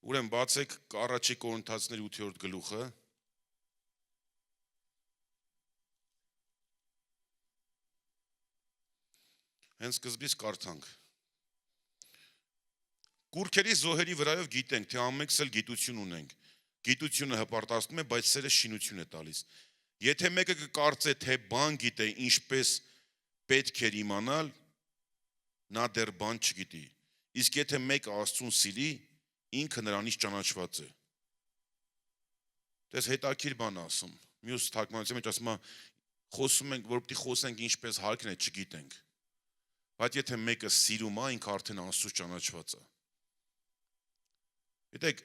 Ուրեմն բացեք առաջի Կորինթացիների 8-րդ գլուխը։ Հենց սկզբից կարդանք։ Կուրքերի զոհերի վրայով գիտենք, թե ամենքս էլ գիտություն ունենք։ Գիտությունը հպարտացնում է, բայց սերը շինություն է տալիս։ Եթե մեկը կկարծե, թե բան գիտե, ինչպես պետք էր իմանալ, նա դեռ բան չգիտի։ Իսկ եթե մեկը Աստծուն սիրի, ինքը նրանից ճանաչված է։ Դες հետաքրքիր բան ասում։ Մյուս թարգմանության մեջ ասում է, խոսում ենք, որ պիտի խոսենք ինչպես հարկն է, չգիտենք։ Բայց եթե մեկը սիրում է, ինքը արդեն Աստծուց ճանաչված է։ Գիտեք,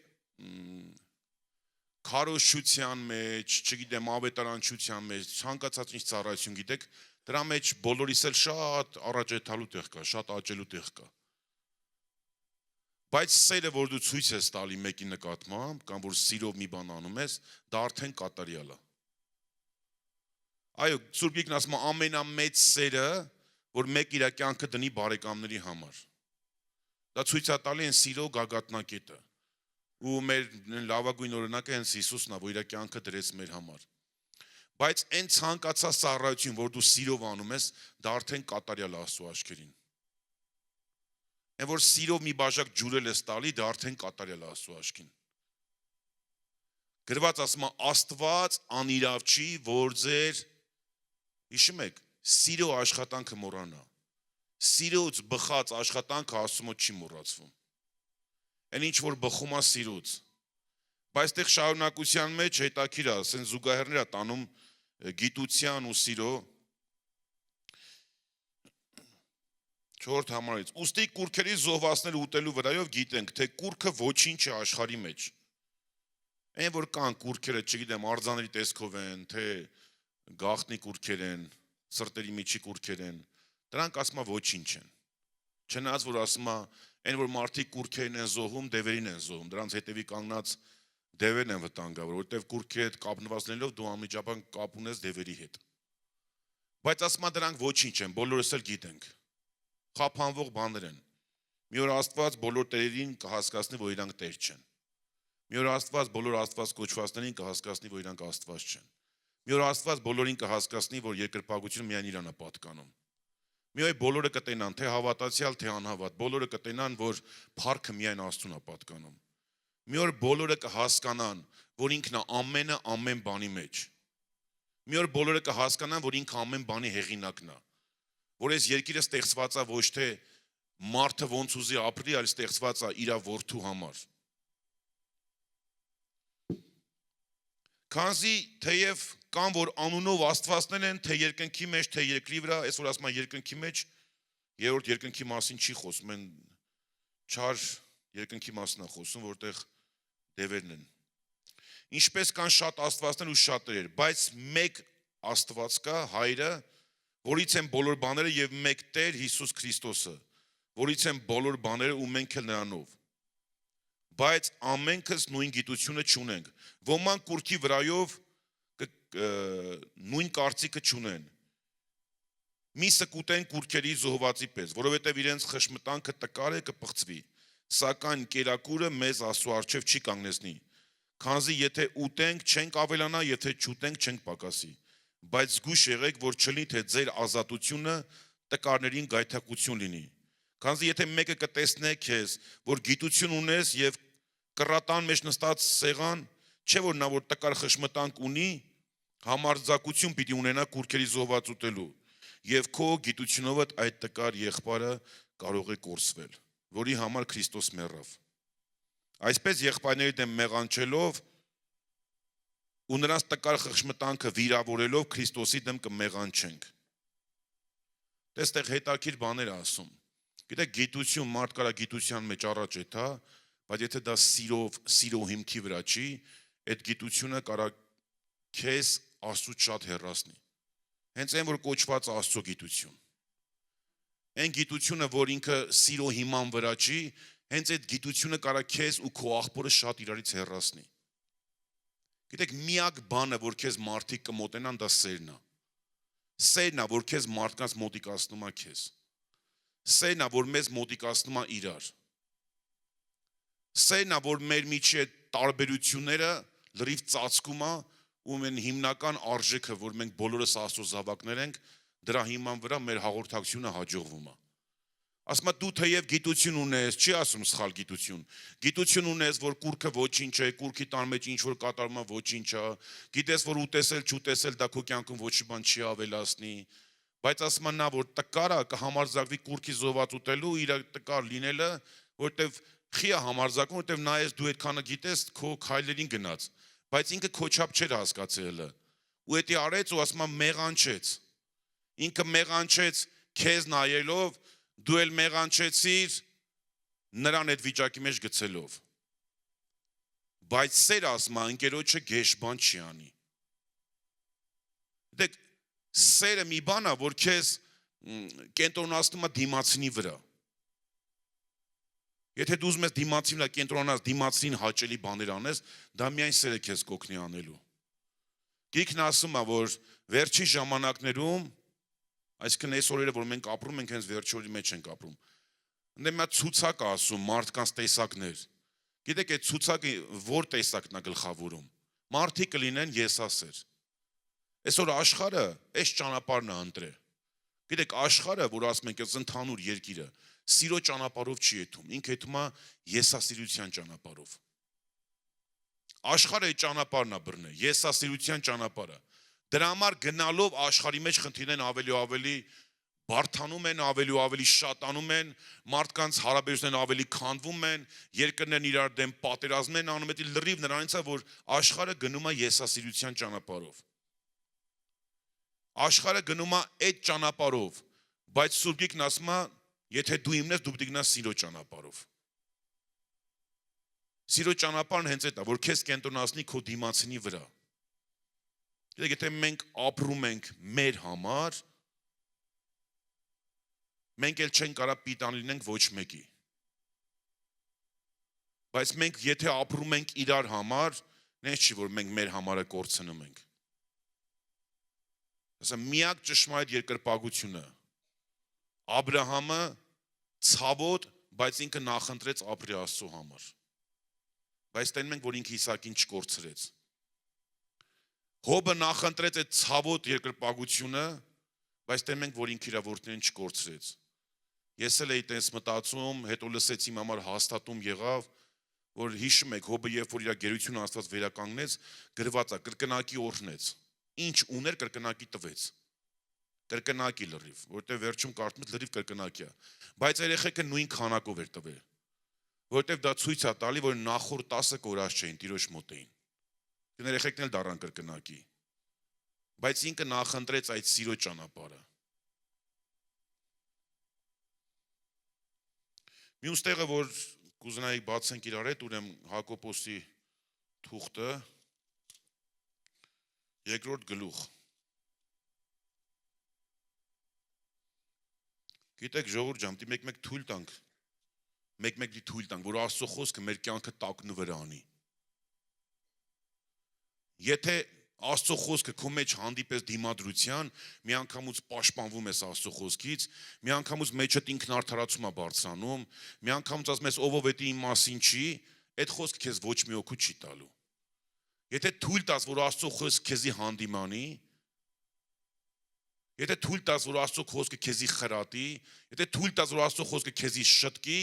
քարոզչության մեջ, չգիտեմ, ավետարանչության մեջ, ցանկացած ինչ ծառայություն գիտեք, դրա մեջ բոլորիս էլ շատ առաջետալու տեղ կա, շատ աճելու տեղ կա։ Բայց սերը, որ դու ցույց ես տալի մեկի նկատմամբ, կամ որ սիրով մի բան անում ես, դա արդեն կատարյալ է։ Այո, Սուրբ Գիրքն ասում է ամենամեծ սերը, որ մեկ իր կյանքը դնի բարեկամների համար։ Դա ցույց է տալի այն սիրո գագաթնակետը։ Ու մեր լավագույն օրինակը հենց Հիսուսն է, որ իր կյանքը դրեց մեր համար։ Բայց այն ցանկացած ծառայություն, որ դու սիրով անում ես, դա արդեն կատարյալ է Աստծո աչքերին։ Այն որ սիրով մի բաժակ ջուրել ես տալի, դա արդեն կատարյալ է Աստծո աչքին։ Գրված ասում է Աստված անիրավ չի, որ ձեր հիշում եք, սիրո աշխատանքը մոռանա։ Սիրոց բխած աշխատանքը Աստծո մոտ չի մոռացվում։ Այն ինչ որ բխում է սիրուց, բայց այդտեղ շարունակության մեջ հետաքրքիր է, ասեն զուգահեռներ է տանում գիտության ու սիրո 4 համարից։ Ուստի կուրքերի զոհվածները ուտելու վրայով գիտենք, թե կուրքը ոչինչ է աշխարհի մեջ։ Այն որ կան կուրքերը, չգիտեմ, արձանների տեսքով են, թե գաղտնի կուրքեր են, սրտերի միջի կուրքեր են, դրանք ասում է ոչինչ են։ Չնայած որ ասում է այն որ մարդիկ կուրքերին են զոհում, դևերին են զոհում, դրանց հետևի կանգնած դևերն են վտանգավոր, որովհետև կուրքի հետ կապնված լինելով դու անմիջապես կապ ունես դևերի հետ։ Բայց ասում է դրանք ոչինչ են, բոլորս էլ գիտենք։ Խափանվող բաներ են։ Մի օր Աստված բոլոր տերերին կհասկացնի, որ իրանք տեր չեն։ Մի օր Աստված բոլոր Աստված կոչվածներին կհասկացնի, որ իրանք Աստված չեն։ Մի օր Աստված բոլորին կհասկացնի, որ երկրպագությունը միայն իրան է պատկանում։ Մի օր բոլորը կտենան, թե հավատացյալ, թե անհավատ, բոլորը կտենան, որ փառքը միայն Աստծուն է պատկանում։ Մի օր բոլորը կհասկանան, որ ինքն է ամենը ամեն բանի մեջ։ Մի օր բոլորը կհասկանան, որ ինքը ամեն բանի հեղինակն է։ Որ այս երկիրը ստեղծված է ոչ թե մարդը ոնց ուզի ապրի, այլ ստեղծված է իր որդու համար։ Քանզի թեև կան որ անունով աստվածներ են, թե երկնքի մեջ, թե երկրի վրա, այսօր ասում են երկնքի մեջ, երրորդ երկնքի մասին չի խոսում, են չար երկնքի մասին է խոսում, որտեղ դևերն են։ Ինչպես կան շատ աստվածներ ու շատ տերեր, բայց մեկ Աստված կա, Հայրը, որից են բոլոր բաները եւ մեկ Տեր Հիսուս Քրիստոսը, որից են բոլոր բաները ու մենք էլ նրանով։ Բայց ամենքս նույն գիտությունը չունենք։ Ոմանք կուրքի վրայով նույն կարծիքը չունեն։ Միսը կուտեն կուրքերի զոհվածի պես, որովհետև իրենց խշմտանքը տկար է կպղծվի, սակայն կերակուրը մեզ Աստծո առջև չի կանգնեցնի։ Քանզի եթե ուտենք, չենք ավելանա, եթե չուտենք, չենք պակասի։ Բայց զգույշ եղեք, որ չլինի, թե ձեր ազատությունը տկարներին գայթակղություն լինի։ Քանզի եթե մեկը կտեսնե քեզ, որ գիտություն ունես եւ կռատան մեջ նստած սեղան, չէ որ նա որ տկար խշմտանք ունի, համարձակություն պիտի ունենա կուրքերի զոհված ուտելու, եւ քո գիտությունով այդ տկար եղբայրը կարող է կորսվել, որի համար Քրիստոս մեռավ։ Այսպես եղբայրների դեմ մեղանչելով ու նրանց տկար խշմտանքը վիրավորելով Քրիստոսի դեմ կմեղանչենք։ Այստեղ հետաքրքիր բաներ ասում։ Գիտեք, գիտություն մարդ կարա գիտության մեջ առաջ է թա, բայց եթե դա սիրո հիմքի վրա չի, այդ գիտությունը կարա քեզ Աստծուց շատ հեռացնի։ Հենց այն որ կոչված Աստծո գիտություն։ Այն գիտությունը, որ ինքը սիրո հիման վրա չի, հենց այդ գիտությունը կարա քեզ ու քո աղբորը շատ իրարից հեռացնի։ Գիտեք, միակ բանը, որ քեզ մարդիկ կմոտենան, դա սերն է։ Սերն է, որ քեզ մարդկանց մոտիկացնում է քեզ։ Սերն է, որ մեզ մոտիկացնում է իրար։ Սերն է, որ մեր միջի այդ տարբերությունները լրիվ ծածկում է ու մենք հիմնական արժեքը, որ մենք բոլորս Աստծո զավակներ ենք, դրա հիման վրա մեր հաղորդակցությունը հաջողվում է։ Ասում է դու թեև գիտություն ունես, չի ասում սխալ գիտություն։ Գիտություն ունես, որ կուրքը ոչինչ է, կուրքի տան մեջ ինչ որ կատարում է ոչինչ է, գիտես, որ ուտեսել, չուտեսել դա քո կյանքում ոչ մի բան չի ավելացնի, բայց ասում է նա, որ տկարը կհամարձակվի կուրքի զոհված ուտելու, իր տկար լինելը, որտեվ խի է համարձակվում, որտեվ նայես դու այդքանը գիտես, քո քայլերին գնաց, բայց ինքը քո չափ չէր հասկացել։ Ու դա արեց ու ասում է մեղանչեց։ Ինքը մեղանչեց քեզ նայելով, դու էլ մեղանչեցիր նրան այդ վիճակի մեջ գցելով։ Բայց սեր ասում է ընկերոջը գեշ բան չի անի։ Դեք սերը մի բան է, որ քեզ կենտրոնացնում է դիմացինի վրա։ Եթե դու ուզում ես դիմացին վրա կենտրոնանաս, դիմացին հաճելի բաներ անես, դա միայն սերը քեզ կօգնի անելու։ Գիրքն ասում է, որ վերջի ժամանակներում, այսինքն այս օրերը, որ մենք ապրում ենք, հենց վերջի օրի մեջ ենք ապրում։ Ընդ մի հատ ցուցակ է ասում մարդկանց տեսակներ։ Գիտեք, այդ ցուցակը որ տեսակն է գլխավորում։ Մարդիկ կլինեն եսասեր։ Այսօր աշխարհը այս ճանապարհն է ընտրել։ Գիտեք, աշխարհը, որ ասում ենք, այս ընդհանուր երկիրը, սիրո ճանապարհով չի եթում, ինքը եթում է եսասիրության ճանապարհով։ Աշխարհը այդ ճանապարհն է բռնել, եսասիրության ճանապարհը։ Դրա համար գնալով աշխարհի մեջ խնդիրներն ավելի ու ավելի բարդանում են, ավելի ու ավելի շատանում են, մարդկանց հարաբերություններն ավելի քանդվում են, երկրներն իրար դեմ պատերազմներ են անում, դա լրիվ նրանից է, որ աշխարհը գնում է եսասիրության ճանապարհով։ Աշխարհը գնում է այդ ճանապարհով, բայց Սուրբ Գիրքն ասում է, եթե դու իմն ես, դու պետք է գնաս սիրո ճանապարհով։ Սիրո ճանապարհն հենց այդ է, որ քեզ կենտրոնացնի քո դիմացինի վրա։ Եթե մենք ապրում ենք մեր համար, մենք էլ չենք կարող պիտան լինենք ոչ մեկի։ Բայց մենք եթե ապրում ենք իրար համար, նենց չի, որ մենք մեր համարը կորցնում ենք։ Ասա միակ ճշմարիտ երկրպագությունը Աբրահամը ցավոտ, բայց ինքը նախընտրեց ապրի Աստծո համար։ Բայց տենում ենք, որ ինքը Իսակին չկորցրեց։ Հոբը նախընտրեց այդ ցավոտ երկրպագությունը, բայց տենում ենք, որ ինքը իր որդիներին չկորցրեց։ Ես էլ էի տես մտածում, հետո լսեցի իմ համար հաստատում եղավ, որ հիշում եք, Հոբը երբ որ իր գերությունը Աստված վերականգնեց, գրված է կրկնակի օրհնեց։ Ինչ ուներ կրկնակի տվեց։ Կրկնակի լրիվ, որտեղ վերջում կարծում ես լրիվ կրկնակի է։ Բայց երեխեքը նույն քանակով էր տվել։ Որտեղ դա ցույց է տալի, որ նախորդ 10 կորած չէին, Տիրոջ մոտ էին։ Երեխեքն էլ դառան կրկնակի։ Բայց ինքը նախընտրեց այդ սիրո ճանապարհը։ Մյուս տեղը, որ կուզենայի բացենք իրար հետ, ուրեմն Հակոբոսի թուղթը, երկրորդ գլուխ։ Գիտեք, ժողովուրդ ջան, մեկ-մեկ թույլ տանք, մեկ-մեկ թույլ տանք, որ Աստծո խոսքը մեր կյանքը տակնու վրա անի։ Եթե Աստծո խոսքը քո մեջ հանդիպես դիմադրության, մի անգամուց պաշտպանվում ես Աստծո խոսքից, մի անգամուց մեջդ ինքնարդարացում է բարձրանում, մի անգամուց ասում ես ով էդի իմ մասին չի, այդ խոսքը քեզ ոչ մի օգուտ չի տալու։ Եթե թույլ տաս, որ Աստծո խոսքը քեզի հանդիմանի, եթե թույլ տաս, որ Աստծո խոսքը քեզի խրատի, եթե թույլ տաս, որ Աստծո խոսքը քեզի շտկի,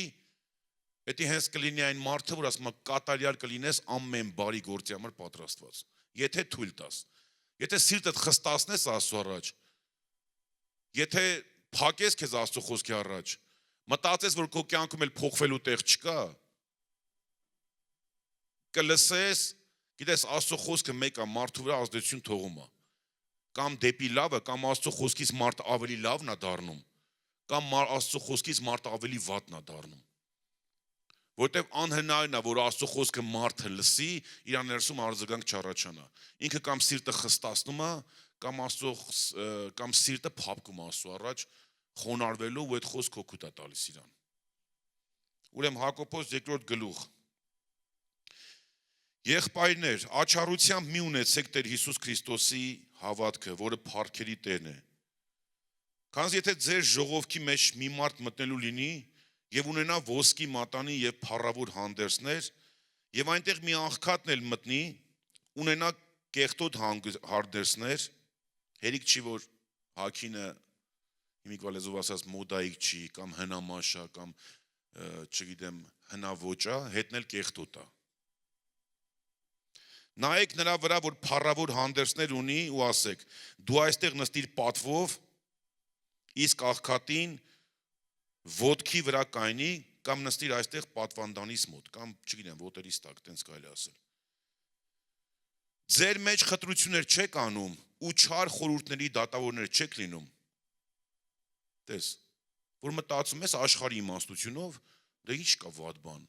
դա հենց կլինի այն մարդը, որ ասում է կատարյալ կլինես ամեն բարի գործի համար պատրաստված։ Եթե թույլ տաս, եթե սիրտդ խստացնես Աստծո առաջ, եթե փակես քեզ Աստծո խոսքի առաջ, մտածես, որ քո կյանքում էլ փոխվելու տեղ չկա, կլսես, գիտես Աստծո խոսքը մեկ է մարդու վրա ազդեցություն թողում է։ Կամ դեպի լավը, կամ Աստծո խոսքից մարդ ավելի լավն է դառնում, կամ Աստծո խոսքից մարդ ավելի վատն է դառնում։ Որտեվ անհնարին է, որ Աստծո խոսքը մարդը լսի, իր ներսում արձագանք չառաջանա։ Ինքը կամ սիրտը խստացնում է, կամ սիրտը փափկում է Աստծո առաջ, խոնարհվելու ու այդ խոսքը օգուտ է տալիս իրան։ Ուրեմն Հակոբոս 2-րդ գլուխ։ Եղբայրներ, աչառությամբ մի ունեցեք Տեր Հիսուս Քրիստոսի հավատքը, որը փառքերի Տերն է։ Քանզի եթե ձեր ժողովքի մեջ մի մարդ մտնելու լինի, եւ ունենա ոսկի մատանի եւ փառավոր հանդերձներ եւ այնտեղ մի աղքատն էլ մտնի, ունենա կեղտոտ հանդերձներ, հերիք չի որ հակինը հիմիկվա լեզվով ասած մոդայիկ չի կամ հնամաշա կամ չգիտեմ հնավոճա, հետնել կեղտոտ է։ Նայեք նրա վրա, որ փառավոր հանդերձներ ունի ու ասեք, դու այստեղ նստիր պատվով, իսկ աղքատին ոտքի վրա կայնի կամ նստիր այստեղ պատվանդանից մոտ, կամ չգիտեմ ոտերից տակ, տենց կարելի ասել։ Ձեր մեջ խտրություններ չեք անում ու չար խորհուրդների դատավորներ չեք լինում։ Տես, որ մտածում ես աշխարհի իմաստությունով, դե ինչ կա վատ բան։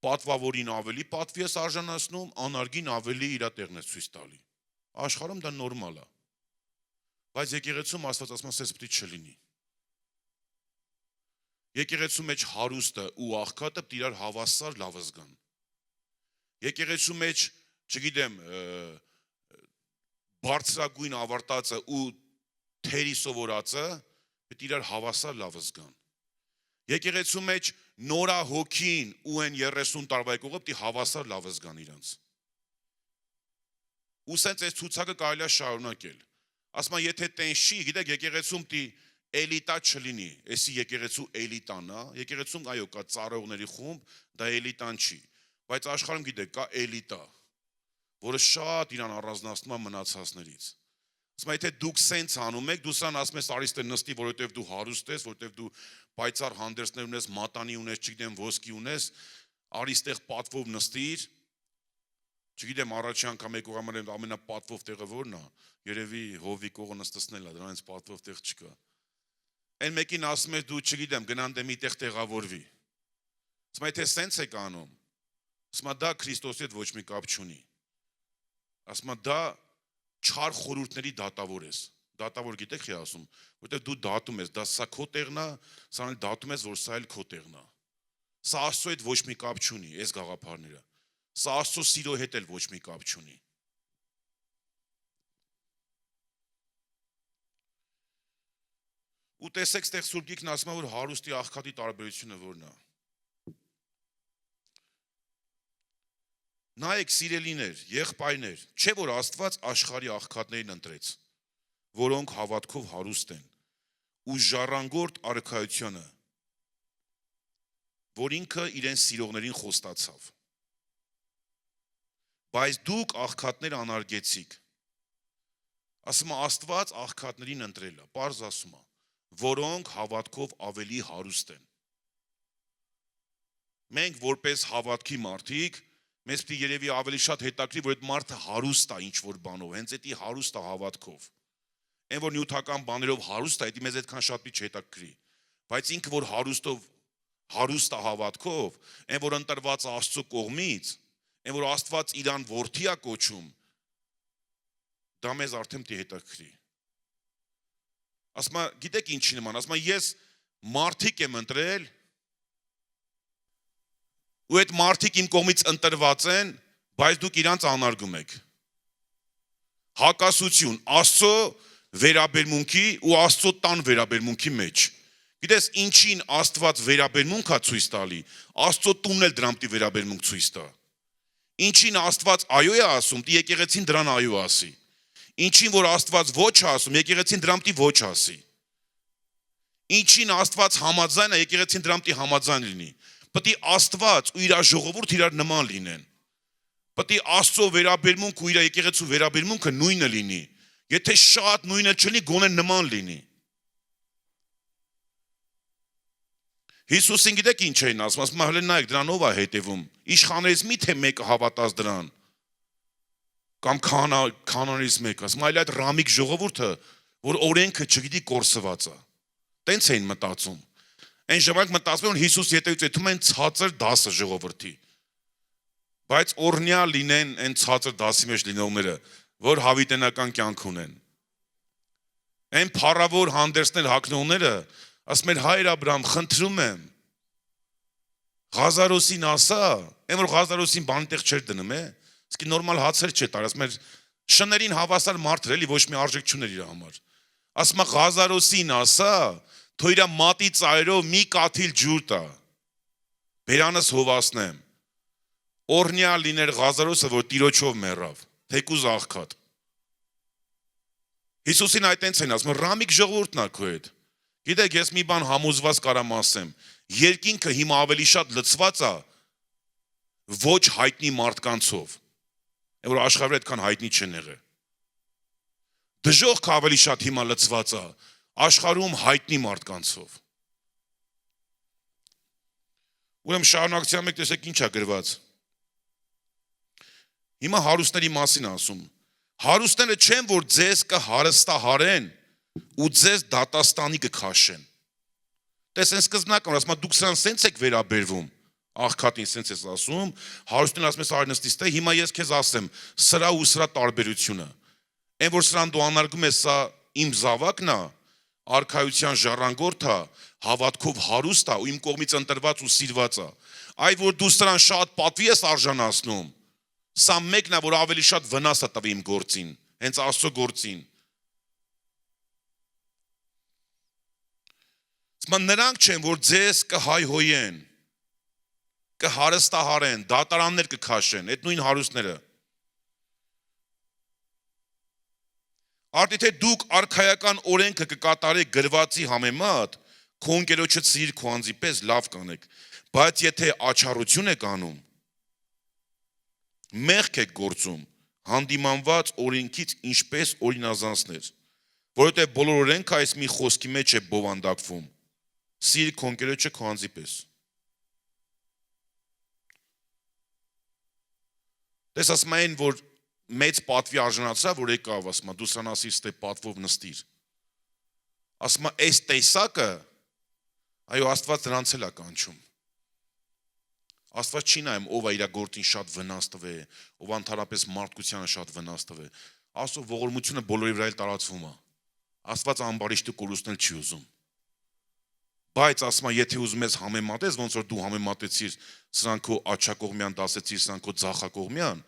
Պատվավորին ավելի պատվի ես արժանացնում, անարգին ավելի իր տեղն ես ցույց տալի։ Աշխարհում դա նորմալ է։ Բայց եկեղեցում Աստված ասում է, սենց պետք է չլինի։ Եկեղեցու մեջ հարուստը ու աղքատը պետք է իրար հավասար լավ զգան։ Եկեղեցու մեջ, չգիտեմ, բարձրագույն ավարտածը ու թերի սովորածը պետք է իրար հավասար լավ զգան։ Եկեղեցու մեջ նորահոգին ու են 30 տարվա եկողը պետք է հավասար լավ զգան իրանց։ Ու սենց այս ցուցակը կարելի է շարունակել։ Ասում եմ, եթե տենց չի, գիտեք, եկեղեցում պետք է էլիտա չլինի, էսի եկեղեցու էլիտան է, եկեղեցում այո կա ծառայողների խումբ, դա էլիտան չի, բայց աշխարհում գիտեք, կա էլիտա, որը շատ իրան առանձնացնում է մնացածներից։ Ասում եմ, եթե դուք սենց անում եք, դու սրան ասում ես արիստե նստի, որովհետև դու հարուստ ես, որովհետև դու պայծառ հանդերձներ ունես, մատանի ունես, չգիտեմ, ոսկի ունես, արիստեղ պատվով նստիր, չգիտեմ, առաջի անգամ եկող ամենապատվով տեղը որն է, երևի հովի կողը նստեցնել է, դրանից պատվով տեղ չկա։ Այն մեկին ասում ես դու, չգիտեմ, գնան դե մի տեղ տեղավորվի։ Ասում եմ, եթե սենց եք անում, ասում եմ, դա Քրիստոսի հետ ոչ մի կապ չունի։ Ասում եմ, դա չար խորհուրդների դատավոր ես։ Դատավոր գիտեք չի ասում, որտեղ դու դատում ես, դա սա քո տեղն է, սա էլ դատում ես, որ սա էլ քո տեղն է։ Սա Աստծո հետ ոչ մի կապ չունի, այս գաղափարները։ Սա Աստծո սիրո հետ էլ ոչ մի կապ չունի։ Ու տեսեք, ստեղ Սուրբ Գիրքն ասում է, որ հարուստի աղքատի տարբերությունը որն է։ Նայեք սիրելիներ, եղբայրներ, չէ որ Աստված աշխարհի աղքատներին ընտրեց, որոնք հավատքով հարուստ են, ու ժառանգորդ արքայությունը, որ ինքը իրեն սիրողներին խոստացավ։ Բայց դուք աղքատներ անարգեցիք։ Ասում է Աստված աղքատներին ընտրել է, պարզ ասում է, որոնք հավատքով ավելի հարուստ են։ Մենք որպես հավատքի մարդիկ, մեզ պետք է երևի ավելի շատ հետաքրի, որ այդ մարդը հարուստ է ինչ-որ բանով, հենց էդի հարուստ է հավատքով։ Այն որ նյութական բաներով հարուստ է, դա մեզ այդքան շատ պիտի չհետաքրի։ Բայց ինքը որ հարուստ է հավատքով, այն որ ընտրված է Աստծո կողմից, այն որ Աստված իրան որդի է կոչում, դա մեզ արդեն պետք է հետաքրի։ Ասում եմ, գիտեք ինչի նման, ասում եմ, ես մարդիկ եմ ընտրել, ու այդ մարդիկ իմ կողմից ընտրված են, բայց դուք իրանց անարգում եք։ Հակասություն Աստծո վերաբերմունքի ու Աստծո տան վերաբերմունքի մեջ։ Գիտես ինչին Աստված վերաբերմունք է ցույց տալի, Աստծո տունն էլ դրան պիտի վերաբերմունք ցույց տա։ Ինչին Աստված այո է ասում, դի եկեղեցին դրան այո ասի։ Ինչին որ Աստված ոչ է ասում, եկեղեցին դրան պիտի ոչ ասի։ Ինչին Աստված համաձայն է, եկեղեցին դրան պիտի համաձայն լինի։ Պետք է Աստված ու իր ժողովուրդը իրար նման լինեն։ Պետք է Աստծո վերաբերմունք ու իր եկեղեցու վերաբերմունքը նույնը լինի։ Եթե շատ նույնը չլինի, գոնե նման լինի։ Հիսուսին գիտեք ինչ էին ասում, ասում հələ նայեք դրանով է հետևում։ Իշխաններից միթե մեկը հավատաց դրան։ Կամ քանաններից մեկը, ասում այլ այդ ռամիկ ժողովուրդը, որ օրենքը չգիտի կորսված է։ Տենց էին մտածում։ Այն ժամանակ մտածում են Հիսուս ետևից եթում են ցածր դասը ժողովրդի։ Բայց օրհնյալ լինեն այն ցածր դասի մեջ լինողները, որ հավիտենական կյանք ունեն։ Այն փառավոր հանդերձներ հագնողները ասում են հայր Աբրահամ, խնդրում եմ, Ղազարոսին ասա, այն որ Ղազարոսին բանի տեղ չէր դնում, իսկի նորմալ հացեր չէ տար, ասում էր շներին հավասար մարդ էր, էլի ոչ մի արժեք չուներ իր համար։ Ասում է Ղազարոսին ասա, թող իր մատի ծայրով մի կաթիլ ջուր տա, բերանս հովասնեմ, օրհնյալ լիներ Ղազարոսը, որ տիրոջով մեռավ, թեկուզ աղքատ։ Հիսուսին այտենց են ասում, ռամիկ ժողովուրդն ա քո հետ։ Գիտեք, ես մի բան համոզված կարամ ասեմ, երկինքը հիմա ավելի շատ լցված է ոչ հայտնի մարդկանցով, որ աշխարհը այդքան հայտնի չեն եղել։ Դժոխքը ավելի շատ հիմա լցված է աշխարհում հայտնի մարդկանցով։ Ուրեմն շարունակության մեջ տեսեք ինչ է գրված։ Հիմա հարուստների մասին ասում։ Հարուստները չեն, որ ձեզ կհարստահարեն ու ձեզ դատաստանի կքաշեն։ Տեսեն սկզբնական, ասում դուք սրան սենց եք վերաբերվում, աղքատին սենց ես ասում, հարուստին ասում ես արնստից, թե հիմա ես քեզ ասեմ, սրա ու սրա տարբերությունը։ Այն որ սրան դու անարգում ես, սա իմ զավակն է, արքայության ժառանգորդ է, հավատքով հարուստ է ու իմ կողմից ընտրված ու սիրված է։ Այ որ դու սրան շատ պատվի ես արժանացնում, սա մեկն է, որ ավելի շատ վնաս է տվի իմ գործին, հենց Աստծո գործին։ Նրանք չեն, որ ձեզ կհայհոյեն, կհարստահարեն, դատարաններ կքաշեն, այդ նույն հարուստները։ Արդի թե դուք արքայական օրենքը կկատարեք գրվածի համեմատ, քո ընկերոջը սիրիր քո անձի պես լավ կանեք, բայց եթե աչառություն եք անում, մեղք եք գործում, հանդիմանված օրենքից ինչպես օրինազանցներ, որովհետև բոլոր օրենքը այս մի խոսքի մեջ է բովանդակվում, սիրիր քո ընկերոջը քո անձի պես։ Տես ասում են, որ մեծ պատվի արժանացրա, որ եկավ, ասում դու սրան ասիր, ստե պատվով նստիր։ Ասում այս տեսակը, այո, Աստված նրանց էլ է կանչում։ Աստված չի նայում, ով է իր գործին շատ վնաս տվե, ով ընդհանրապես մարդկությանը շատ վնաս տվե։ Աստծո ողորմությունը բոլորի վրա էլ տարածվում է։ Աստված ամբարիշտի կորուստնել չի ուզում։ Բայց ասում եթե ուզում ես համեմատես, ոնց որ դու համեմատեցիր սրանք քո աչակողմյան դասեցիր, սրանք քո ձախակողմյան,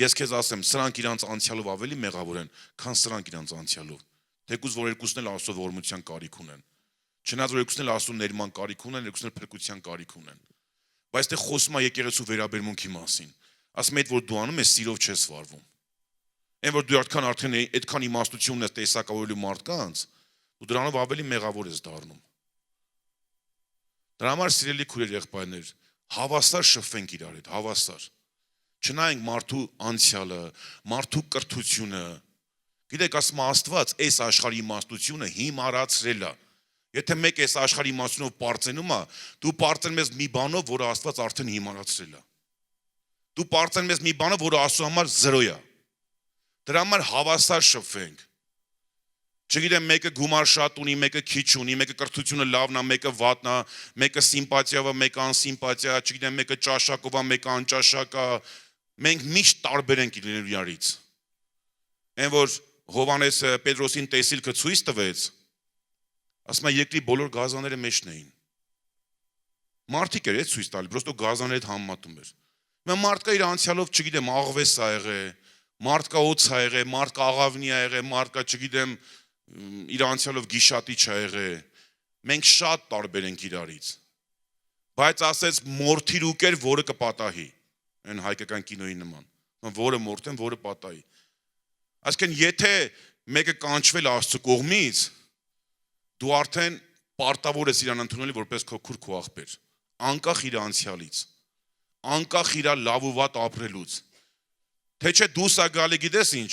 ես քեզ ասեմ, սրանք իրանց անցյալով ավելի մեղավոր են, քան սրանք իրանց անցյալով։ Թեկուզ որ երկուսն էլ Աստծո ողորմության կարիք ունեն։ Չնայած որ երկուսն էլ Աստծո ներման կարիք ունեն, երկուսն էլ փրկության կարիք ունեն։ Բայց դե խոսում է եկեղեցու վերաբերմունքի մասին։ Ասում է, որ դու անում ես սիրով չես վարվում։ Այն որ դու արդեն այդքան իմաստություն ես տեսակավորելու մարդկանց, ու դրանով ավելի մեղավոր ես դառնում։ Դրա համար սիրելի քույրեր, եղբայրներ, հավասար շփվենք իրար հետ, հավասար։ Չնայենք մարդու անցյալը, մարդու կրթությունը։ Գիտեք, ասում Աստված այս աշխարհի իմաստությունը հիմարացրել է։ Եթե մեկ այս աշխարհի իմաստությունով պարծենում է, դու պարծենում ես մի բանով, որը Աստված արդեն հիմարացրել է։ Դու պարծենում ես մի բանով, որը Աստծո համար զրո է։ Դրա համար հավասար շփվենք։ Չգիտեմ, մեկը գումար շատ ունի, մեկը քիչ ունի, մեկը կրթությունը լավն է, մեկը վատն է, մեկը սիմպաթիա է, մեկը անսիմպաթիա, չգիտեմ, մեկը ճաշակով է, մեկը անճաշակ է։ Մենք միշտ տարբեր ենք իրարից։ Այն որ Հովհաննես Պետրոսին տեսիլքը ցույց տվեց, ասում է երկրի բոլոր գազանները մեջն էին։ Մարդիկ էր ցույց տալի, պրոստո գազանների հետ համեմատում էր։ Մա մարդկա իր անցյալով, չգիտեմ, աղվես ա եղել, մարդկա օծ ա եղել, մարդկա աղավնի ա եղել, մարդկա, չգիտեմ, իր անցյալով գիշատիչ ա եղել։ Մենք շատ տարբեր ենք իրարից։ Բայց ասեց մորթիր ու կեր, որը կպատահի։ Այն հայկական կինոյի նման։ Որը մորթեն, որը պատահի։ Այսինքն եթե մեկը կանչվել Աստծո կողմից, դու արդեն պարտավոր ես իրան ընդունել որպես քո քուր քո աղբեր, անկախ իր անցյալից, անկախ իր լավ ու վատ ապրելուց։ Թե չէ դու սա գալի գիտես ինչ,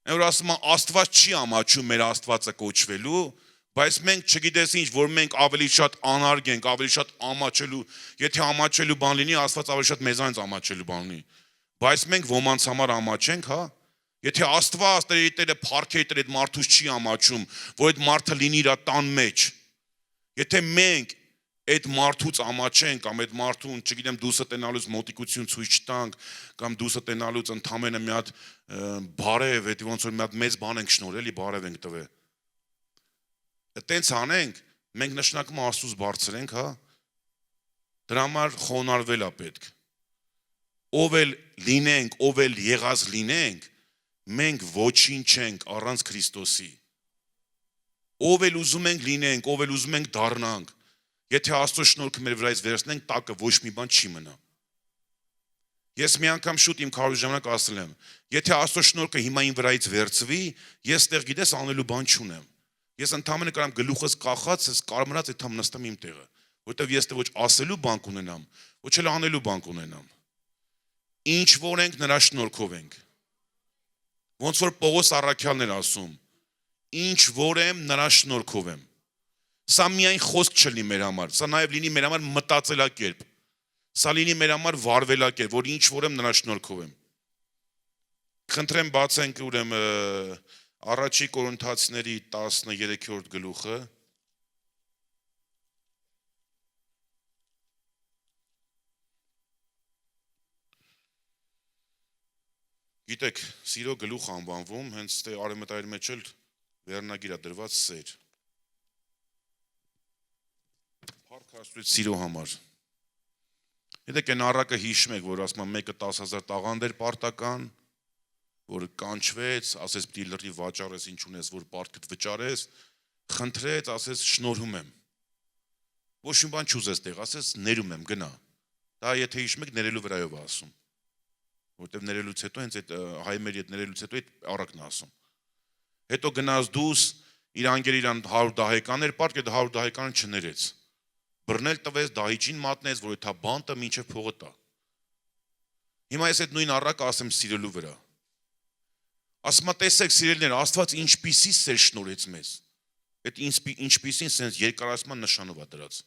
այն որ ասում է Աստված չի ամաչում մեր Աստվածը կոչվելու, բայց մենք չգիտես ինչ, որ մենք ավելի շատ անարգ ենք, ավելի շատ ամաչելու, եթե ամաչելու բան լինի, Աստված ավելի շատ մեզանից ամաչելու բան լինի։ Բայց մենք ոմանց համար ամաչենք, հա։ Եթե Աստված Տերը փառքի Տեր այդ մարդուց չի ամաչում, որ այդ մարդը լինի իր տան մեջ։ Եթե մենք այդ մարդուց ամաչենք կամ այդ մարդուն, չգիտեմ, դուսը տենալուց մոտիկություն ցույց չտանք կամ դուսը տենալուց ընդամենը մի հատ բարև, այդ ոնց որ մի հատ մեծ բան ենք շնորհել, էլի բարև ենք տվել։ Այդտենց անենք, մենք նշանակում Աստծուց բարձրենք, հա։ Դրա համար խոնարհվել է պետք։ Ով էլ լինենք, ով էլ եղած լինենք, մենք ոչինչ չենք առանց Քրիստոսի։ ով էլ ուզում ենք լինենք, ով էլ ուզում ենք դառնանք, եթե Աստծո շնորհքը մեր վրայից վերցնենք, տակը ոչ մի բան չի մնա։ Ես մի անգամ շուտ իմ քարոզի ժամանակ ասել եմ, եթե Աստծո շնորհքը հիմա իմ վրայից վերցվի, ես տեղ գիտես անելու բան չունեմ։ Ես ընդհանրապես կարամ գլուխս կախած, ես կարմրած այդքան նստեմ իմ տեղը, որովհետև ես ոչ ասելու բան կունենամ, ոչ էլ անելու բան կունենամ։ Ինչ որ ենք նրա շնորհքով ենք։ Ոնց որ Պողոս առաքյալն էր ասում, ինչ որ եմ նրա շնորհքով եմ։ Սա միայն խոսք չլինի մեր համար, սա նաև լինի մեր համար մտածելակերպ։ Սա լինի մեր համար վարվելակերպ, որ ինչ որ եմ նրա շնորհքով եմ։ Խնդրեմ բացենք ուրեմն Առաջի Կորինթացիների 13-րդ գլուխը։ Գիտեք, սիրո գլուխ անվանվում, հենց թե արևմտայր մեջ էլ վերնագիր է դրված սեր։ Փառք Աստծո սիրո համար։ Գիտեք, այն առակը հիշում եք, որ ասում եմ մեկը 10,000 տաղանդ էր պարտական, որ կանչվեց, ասես պիտի լրի վաճառես, ինչ ունես, որ պարտքդ վճարես, խնդրեց, ասես շնորհում եմ։ Ոչ մի բան չուզես տեղ, ասես ներում եմ, գնա։ Դա եթե հիշում եք, ներելու վրայով է ասում։ Որտեվ ներելուց հետո հենց այդ հայմերի հետ ներելուց հետո այդ առակն է ասում։ Հետո գնաց դուս, իր անգեր իրան 100 դահեկաներ պարտք, այդ 100 դահեկանը չներեց։ Բռնել տվեց, դահիճին մատնեց, որ դա բանտը մինչև փողը տա։ Հիմա ես այդ նույն առակը ասեմ սիրելու վրա։ Ասում եմ, տեսեք սիրելիներ, Աստված ինչպիսի սեր շնորհեց մեզ։ Այդ ինչպիսին sense երկարացման նշանով է դրած։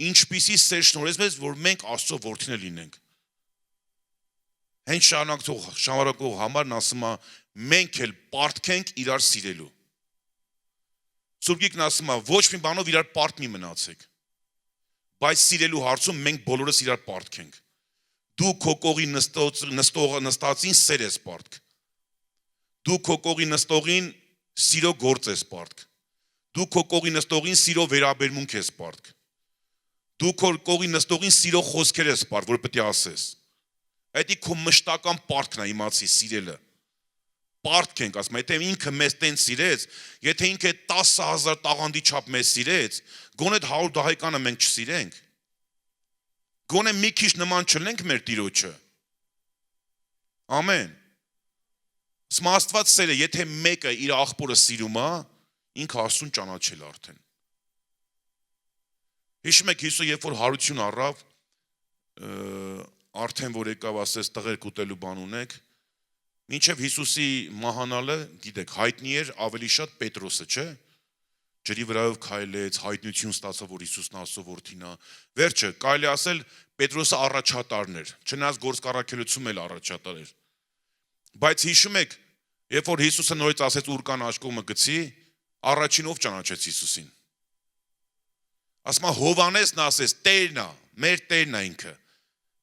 Ինչպիսի սեր շնորհեց մեզ, որ մենք Աստծո որդիներ լինենք։ Հենց շարունակող համարն ասում է, մենք էլ պարտքենք իրար սիրելու։ Սուրբ Գիրքն ասում է, ոչ մի բանով իրար պարտ մի մնացեք։ Բայց սիրելու հարցում մենք բոլորս իրար պարտքենք։ Դու քո կողի նստածին սեր ես պարտք։ Դու քո կողի նստողին սիրո գործ ես պարտք։ Դու քո կողի նստողին սիրո վերաբերմունք ես պարտք։ Դու քո կողի նստողին սիրո խոսքեր ես պարտք, որ պետք է ասես։ Այդ քո մշտական պարտքն է, իմացի սիրելը։ Պարտք ենք, ասում, եթե ինքը մեզ տեն սիրեց, եթե ինքը 10,000 տաղանդի չափ մեզ սիրեց, գոնե 100 դահեկանը մենք չսիրենք։ Գոնե մի քիչ նման չլինենք մեր Տիրոջը։ Ամեն։ Սա Աստված սերը, եթե մեկը իր աղբորը սիրում է, ինքը Աստծուն ճանաչել արդեն։ Հիշում եք Հիսուսը, երբ որ հարություն առավ, արդեն որ եկավ, ասես տղերք ուտելու բան ունեք, մինչև Հիսուսի մահանալը, գիտեք, հայտնի էր ավելի շատ Պետրոսը, չէ՞։ Ջրի վրայով քայլեց, հայտնություն ստացավ, որ Հիսուսն Աստծո որդին է։ Վերջը, կարելի ասել, Պետրոսը առաջատարն էր, չնայած գործ կառաքելությունում էլ առաջատար էր։ Բայց հիշում եք, երբ որ Հիսուսը նորից ասեց ուրկան աշկոմը գցի, առաջին ով ճանաչեց Հիսուսին։ Ասում է Հովհաննեսն ասեց, Տերն է, մեր Տերն է ինքը։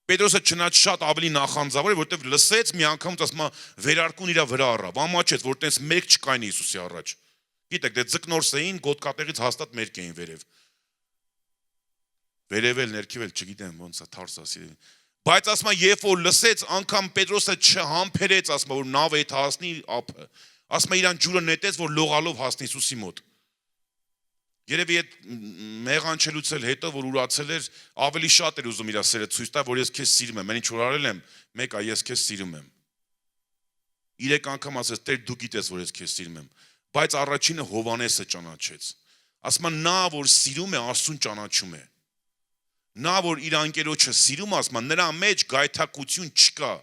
Պետրոսը չնայած շատ ավելի նախանձավոր էր, որտեղ լսեց մի անգամից ասում է վերարկուն իր վրա առավ, ամաչեց, որ տես մեկ չկային Հիսուսի առաջ։ Գիտեք, դե ձկնորս էին, գոտկատեղից հաստատ մերկ էին վերև։ Վերև էլ ներքև էլ չգիտեմ ոնց է թարս ասի։ Բայց ասում է, երբ որ լսեց, անգամ Պետրոսը չհամբերեց, ասում է, որ նավը հետ հասնի ափը։ Ասում է, իրան ջուրը նետեց, որ լողալով հասնի Հիսուսի մոտ։ Երևի այդ մեղանչելուց էլ հետո, որ ուրացել էր, ավելի շատ էր ուզում իր սերը ցույց տա, որ ես քեզ սիրում եմ, ինչ որ արել եմ, մեկը ես քեզ սիրում եմ։ 3 անգամ ասեց, Տեր դու գիտես, որ ես քեզ սիրում եմ, բայց առաջինը Հովհաննեսը ճանաչեց։ Ասում է, նա որ սիրում է, Աստծուն ճանաչում է։ Նա որ իր անկերոջը սիրում է, ասում է, նրա մեջ գայթակղություն չկա։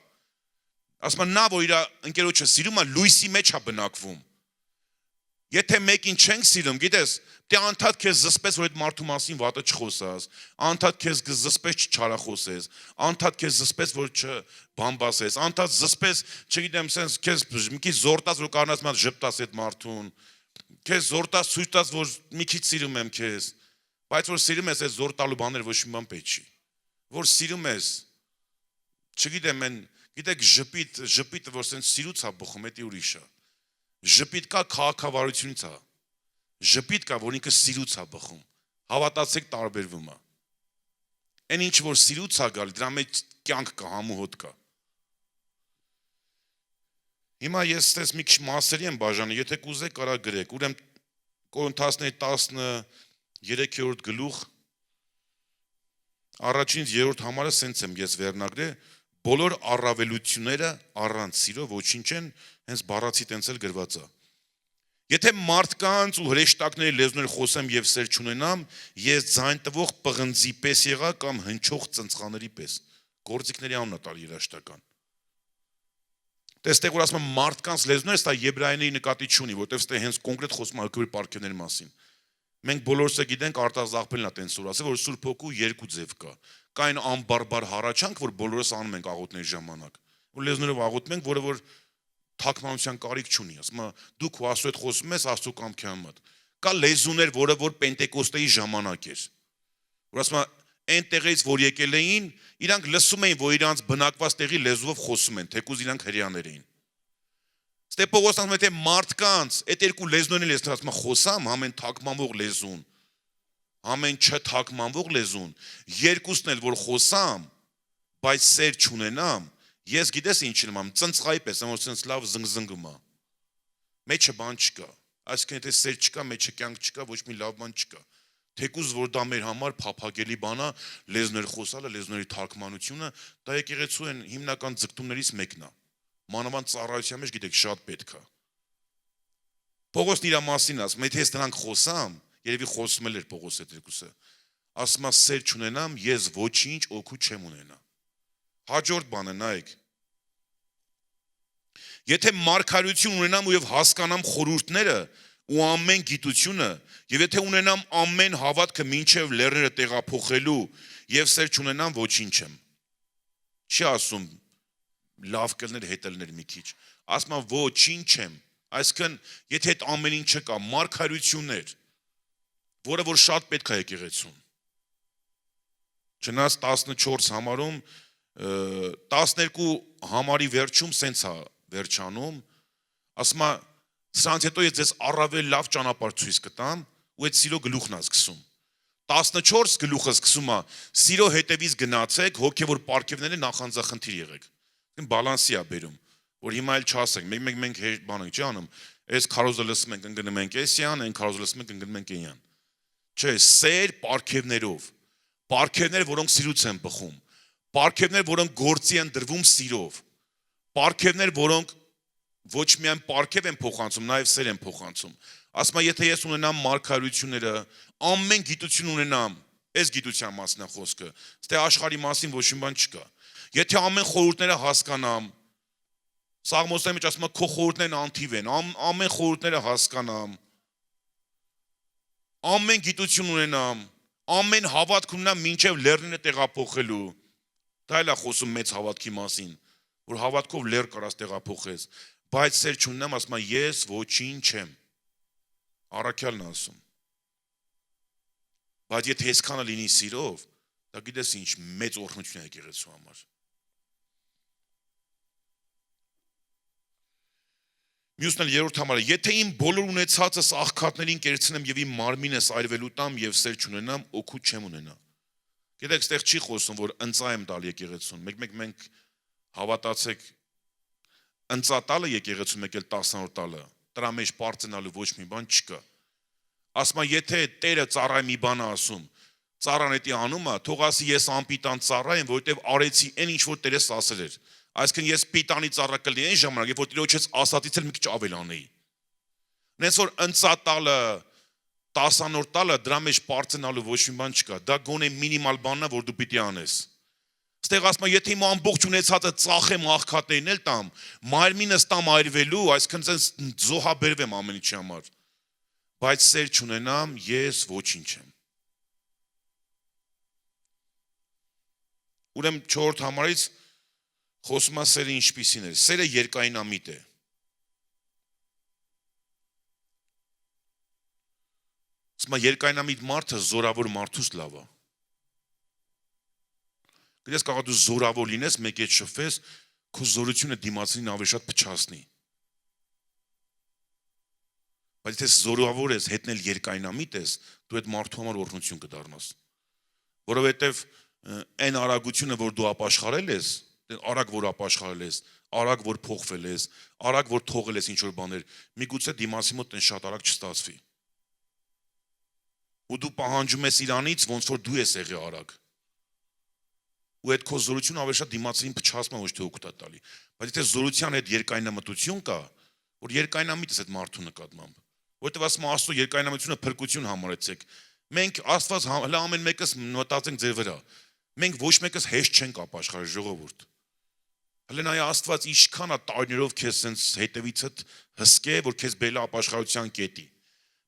Ասում է, նա որ իր անկերոջը սիրում է, լույսի մեջ է բնակվում։ Եթե մեկին չենք սիրում, գիտես, դե անդադ քեզ զսպես, որ այդ մարդու մասին վատը չխոսաս, անդադ քեզ զսպես չչարախոսես, անդադ քեզ զսպես, որ չբամբասես, անդադ զսպես, չգիտեմ, sense քեզ մի քիչ զորտաս, որ կարողանաս մատ ժպտաս այդ մարդուն, քեզ զորտաս ցույց տաս, որ մի քիչ սիրում եմ քեզ, բայց որ սիրում ես, այդ զոր տալու բաները ոչ մի բան պետք չի։ Որ սիրում ես, չգիտեմ, գիտեք, ժպիտը, որ sense սիրուց է բխում, դա ուրիշ է։ Ժպիտ կա քաղաքավարությունից է։ Ժպիտ կա, որ ինքը սիրուց է բխում։ Հավատացեք, տարբերվում է։ Այն ինչ որ սիրուց է գալ, դրա մեջ կյանք կա, համոհոտ կա։ Հիմա ես ստես մի քիչ մասերի եմ բաժանում, եթե կուզեք կարա գրեք։ Ուրեմն Կորինթացների 13-րդ գլուխ առաջին 3-րդ համարը սենց եմ ես վերնագրել, բոլոր առավելությունները առանց սիրո ոչինչ են, հենց բառացի տենց էլ գրված է։ Եթե մարդկանց ու հրեշտակների լեզուներ խոսեմ եւ սեր չունենամ, ես ձայն տվող պղնձի պես եղա կամ հնչող ծնծղաների պես։ Գործիքների անունն է տալի երաշտական։ Տեսեք, որ ասում եմ մարդկանց լեզուներ, սա եբրայների նկատի չունի, որտեղ ստե հենց կոնկրետ խոսում է հոգևոր պարգևների մասին։ Մենք բոլորս է գիտենք արտազաղբելն է տենց որ ասել, որ Սուրբ Հոգու երկու ձև կա։ Կա այն անբարբար հառաչանք, որ բոլորս անում ենք աղոթների ժամանակ։ Որ լեզուներով աղոթում ենք, որը որ թաքմանության կարիք չունի, ասում է դու քո Աստծո հետ խոսում ես Աստծո կամքի համաձայն։ Կա լեզուներ, որը որ Պենտեկոստեի ժամանակ էր։ Որ ասում է այն տեղից որ եկել էին, իրանք լսում էին, որ իրանք բնակված տեղի լեզուով խոսում են, թեկուզ իրանք հрьяաներ էին։ Ստե Պողոսն ասում է թե մարդկանց այդ երկու լեզուներն էլ ես ասում եմ խոսամ, ամեն թաքմանվող լեզուն, ամեն չթաքմանվող լեզուն, երկուսն էլ որ խոսամ, բայց սեր չունենամ, ես գիտես ինչ եմ ամ, ծնծղայի պես, որ sense լավ զնգզնգում է։ Մեջը բան չկա։ Այսինքն եթե սեր չկա, մեջը կյանք չկա, ոչ մի լավ բան չկա։ Թեկուզ որ դա մեր համար փափագելի բան է, լեզուներ խոսալը, լեզուների թարգմանությունը, դա եկեղեցու են հիմնական ձգտումներից մեկն է։ Մանավանդ ծառայության մեջ գիտեք շատ պետք է։ Պողոսն իր մասին ասում, եթե ես նրանք խոսամ, երևի խոսում էր Պողոս այդ երկուսը, ասում է սեր չունենամ, ես ոչինչ օգուտ չեմ ունենա։ Հաջորդ բանը նայեք։ Եթե մարգարեություն ունենամ ու եւ հասկանամ խորհուրդները ու ամեն գիտությունը, եւ եթե ունենամ ամեն հավատքը մինչեւ լեռները տեղափոխելու եւ սեր չունենամ, ոչինչ եմ։ Չի ասում լավ կլներ հետելներ մի քիչ։ Ասում եմ ոչինչ եմ։ Այսինքն, եթե այդ ամեն ինչը կա, մարգարեություններ, որը որ շատ պետք է եկեղեցուն։ Չնայած 14 համարում 12 համարի վերջում սենց է վերջանում, ասում է սրանց հետո ես ձեզ առավել լավ ճանապարհ ցույց կտամ ու այդ սիրո գլուխն է սկսում։ 14 գլուխը սկսում է սիրո հետևից գնացեք, հոգևոր պարգևները նախանձախնդիր եղեք։ Բալանսի է բերում, որ հիմա էլ չասենք, մենք բանը չի անում, այս քարոզը լսում ենք ընկնում ենք էսյան, այն քարոզը լսում ենք ընկնում ենք այնյան։ Չէ, սեր պարգևներով, պարգևներ, որոնք սիրուց են բխում, պարգևներ, որոնք գործի են դրվում սիրով, պարգևներ, որոնք ոչ միայն պարգև են փոխանցում, նաև սեր են փոխանցում։ Ասում եմ, եթե ես ունենամ մարգարեությունները, ամեն գիտություն ունենամ, այս գիտության մասն է խոսքը, ստե աշխարհի մասին ոչ մի բան չկա։ Եթե ամեն խորհուրդները հասկանամ, Սաղմոսների մեջ ասում է քո խորհուրդներն անթիվ են, ամեն խորհուրդները հասկանամ, ամեն գիտություն ունենամ, ամեն հավատք ունենամ մինչև լեռները տեղափոխելու։ Դա էլ է խոսում մեծ հավատքի մասին, որ հավատքով լեռ կարաս տեղափոխես, բայց սեր չունենամ, ասում է ես ոչինչ եմ։ Առաքյալն ասում։ Բայց եթե այսքանը լինի սիրով, դա գիտես ինչ մեծ օրհնություն է եկեղեցու համար։ Մյուսն էլ երրորդ համարը, եթե իմ բոլոր ունեցածս աղքատներին կերցնեմ եւ իմ մարմինս այրվելու տամ եւ սեր չունենամ, օգուտ չեմ ունենա։ Գիտեք, այստեղ չի խոսում, որ ընծա եմ տալ եկեղեցուն։ Մենք հավատացեք, ընծա տալը եկեղեցու մեկ էլ 10-րդ տալը, դրա մեջ պարծենալու ոչ մի բան չկա։ Ասում է, եթե Տերը ծառայի մի բան ասում, ծառան էդի անում է, թող ասի ես անպիտան ծառա եմ, որովհետեւ արեցի այն ինչ որ Տերս ասել էր։ Այսինքն ես պիտանի ծառա կլինեի այն ժամանակ, երբ որ Տիրոջից ասածից էլ մի քիչ ավել անեի։ Նենց որ ընծա տալը, 10-րդ տալը դրա մեջ պարծենալու ոչ մի բան չկա։ Դա գոնե մինիմալ բանն է, որ դու պիտի անես։ Ստեղ ասում եմ, եթե իմ ամբողջ ունեցածը ծախեմ աղքատներին էլ տամ, մարմինս տամ այրվելու, այսինքն ցենց զոհաբերվեմ ամեն ինչի համար։ Բայց սեր չունենամ, ես ոչինչ եմ։ Ուրեմն 4-րդ համարից խոսում է սերը ինչպիսին է։ Սերը երկայնամիտ է։ Ասում է երկայնամիտ մարդը զորավոր մարդուց լավ է։ Գիտես կարող դու զորավոր լինես, մեկ հետ շփվես, քո զորությունը դիմացին ավելի շատ փչացնի։ Բայց եթե զորավոր ես, հետնել երկայնամիտ ես, դու այդ մարդու համար օրհնություն կդառնաս։ Որովհետև այն արագությունը, որ դու ապաշխարել ես, արագ որ ապաշխարել ես, արագ որ փոխվել ես, արագ որ թողել ես ինչ որ բաներ, միգուցե դիմացի մոտ այն շատ արագ չստացվի։ ու դու պահանջում ես իրանից, ոնց որ դու ես եղի արագ։ Ու այդ քո զորությունը ավելի շատ դիմացին փչացնում ոչ թե օգուտ է տալի։ Բայց եթե զորության հետ երկայնամտություն կա, որ երկայնամիտ ես այդ մարդու նկատմամբ, որտեվ ասում Աստծո երկայնամտությունը փրկություն համարեցեք։ Մենք Աստված հələ ամեն մեկս մտածենք ձեր վրա։ Մենք ոչ մեկս հեշտ չենք ապաշխարել ժողովուրդ։ Հələ նայ Աստված ինչքան է տարիներով քեզ sense հետևիցդ հսկե, որ քեզ բերել ապաշխարության կետի։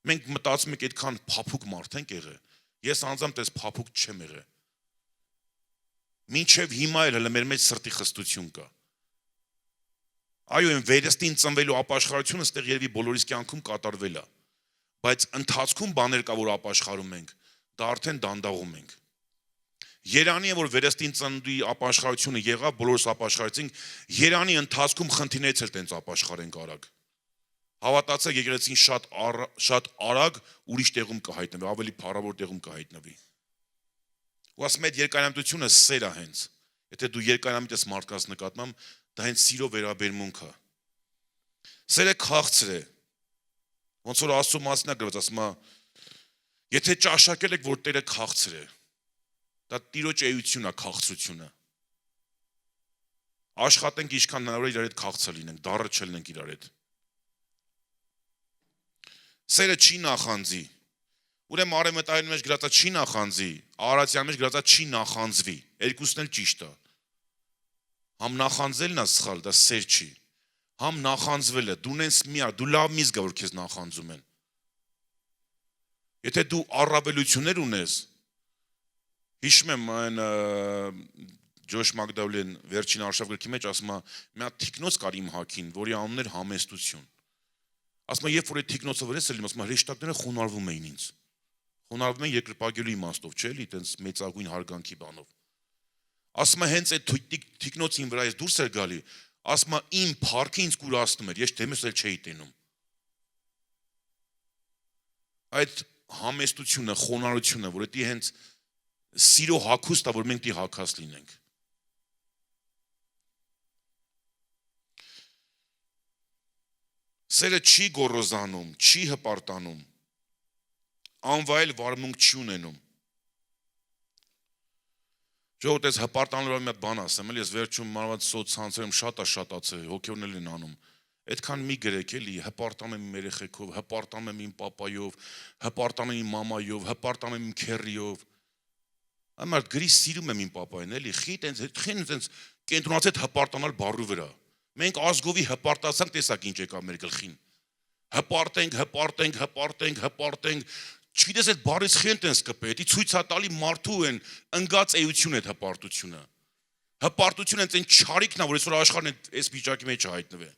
Մենք մտածում ենք այդքան փափուկ մարդ ենք եղել։ Ես անձամբ դες փափուկ չեմ եղել։ Մինչև հիմա էլ հələ մեր մեջ սրտի խստություն կա։ Այո, այն վերստին ծնվելու ապաշխարությունը ստեղ երևի բոլորիս կյանքում կատարվել է, բայց ընթացքում բաներ կա, որ ապաշխարում ենք, դա արդեն դանդաղում ենք։ Երանի է, որ վերստին ծննդի ապաշխարությունը եղավ, բոլորս ապաշխարեցինք, երանի ընթացքում խնդիրներից էլ տենց ապաշխարենք արագ։ Հավատացեք, եկեղեցին շատ արագ ուրիշ տեղում կհայտնվի, ավելի փառավոր տեղում կհայտնվի։ Ու ասում այդ երկայնամտությունը սեր է հենց։ Եթե դու երկայնամիտ ես մարդկանց նկատմամբ, դա հենց սիրո վերաբերմունք է։ Սերը քաղցր է։ Ոնց որ Աստծո մասին է գրված, ասում է, եթե ճաշակել եք, որ Տերը քաղցր է, դա Տիրոջ էությունն է, քաղցրությունը։ Աշխատենք ինչքան հնարավոր է իրար հետ քաղցր լինենք, դառը չլինենք իրար հետ։ Սերը չի նախանձի։ Ուրեմն արևմտայինի մեջ գրածա չի նախանձի, արարածյանի մեջ գրածա չի նախանձվի։ Երկուսն էլ ճիշտ է։ Համ նախանձելն է սխալ, դա սեր չի։ Համ նախանձվելը, դու նենց միար, դու լավ մի զգա, որ քեզ նախանձում են։ Եթե դու առավելություններ ունես, հիշում եմ այն Ջոշ Մագդավլեն վերջին արշավ գրքի մեջ ասում է, մի հատ թիկնոց կար իմ հագին, որի անունն էր համեստություն։ Ասում է, երբ որ այդ թիկնոցը վրես էր, ասում է, հրեշտակները խոնարհվում էին ինձ։ Խոնարհվում են երկրպագելու իմաստով, չէ՞ էլի, այտենց մեծագույն հարգանքի բանով։ Ասում է, հենց այդ թիկնոցին վրա ես դուրս էր գալի, ասում է, իմ փառքը ինձ կուրացնում էր, ես դեմս էլ չէի տենում։ Այդ համեստությունը, խոնարհությունը, որ դա հենց սիրո հագուստ է, որ մենք դի հագած լինենք։ Սերը չի գոռոզանում, չի հպարտանում, անվայել վարմունք չի ունենում։ Ժողովուրդ, ես հպարտանալու մի հատ բան ասեմ, ես վերջում մանավանդ սոցցանցերում շատ է շատացել, հոգևորներ են անում։ Այդքան մի գրեք էլի, հպարտանում եմ իմ երեխեքով, հպարտանում եմ իմ պապայով, հպարտանում եմ իմ մամայով, հպարտանում եմ իմ քեռիով։ Ամառ գրի սիրում եմ իմ պապային, էլի, խիտ այնց կենտրոնացած հպարտանալ բառու վրա։ Մենք ազգովի հպարտացանք, տեսակ ինչ եկավ մեր գլխին։ Հպարտենք, չգիտես այդ բառից խեն տենց կպե, դա ցույց է տալի մարդու են ընկած էություն այդ հպարտությունը։ Հպարտությունը այն չարիքն է, որ այսօր աշխարհն այս վիճակի մեջ հայտնվի։